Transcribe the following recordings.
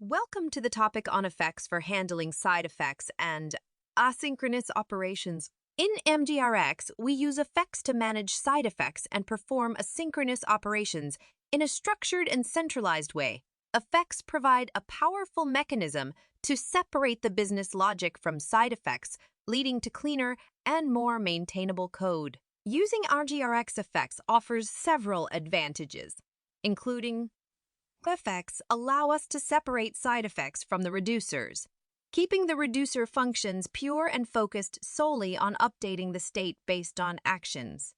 Welcome to the topic on effects for handling side effects and asynchronous operations. In NgRx, we use effects to manage side effects and perform asynchronous operations in a structured and centralized way. Effects provide a powerful mechanism to separate the business logic from side effects, leading to cleaner and more maintainable code. Using NgRx effects offers several advantages, including effects allow us to separate side effects from the reducers, keeping the reducer functions pure and focused solely on updating the state based on actions.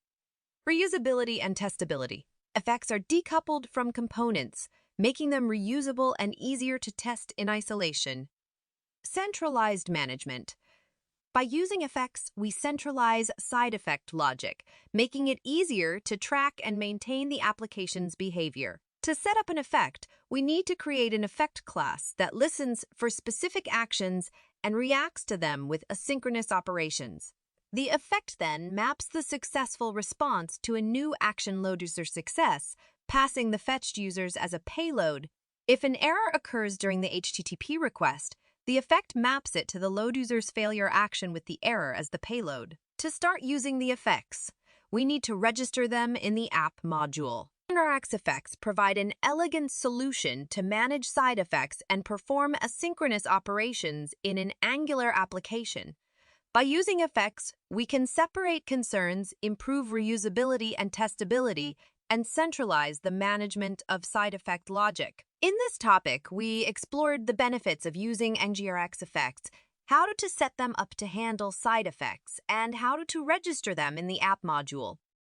Reusability and testability. Effects are decoupled from components, making them reusable and easier to test in isolation. Centralized management. By using effects, we centralize side effect logic, making it easier to track and maintain the application's behavior. To set up an effect, we need to create an effect class that listens for specific actions and reacts to them with asynchronous operations. The effect then maps the successful response to a new action load user success, passing the fetched users as a payload. If an error occurs during the HTTP request, the effect maps it to the load user's failure action with the error as the payload. To start using the effects, we need to register them in the app module. NgRx Effects provide an elegant solution to manage side effects and perform asynchronous operations in an Angular application. By using effects, we can separate concerns, improve reusability and testability, and centralize the management of side effect logic. In this topic, we explored the benefits of using NgRx effects, how to set them up to handle side effects, and how to register them in the app module.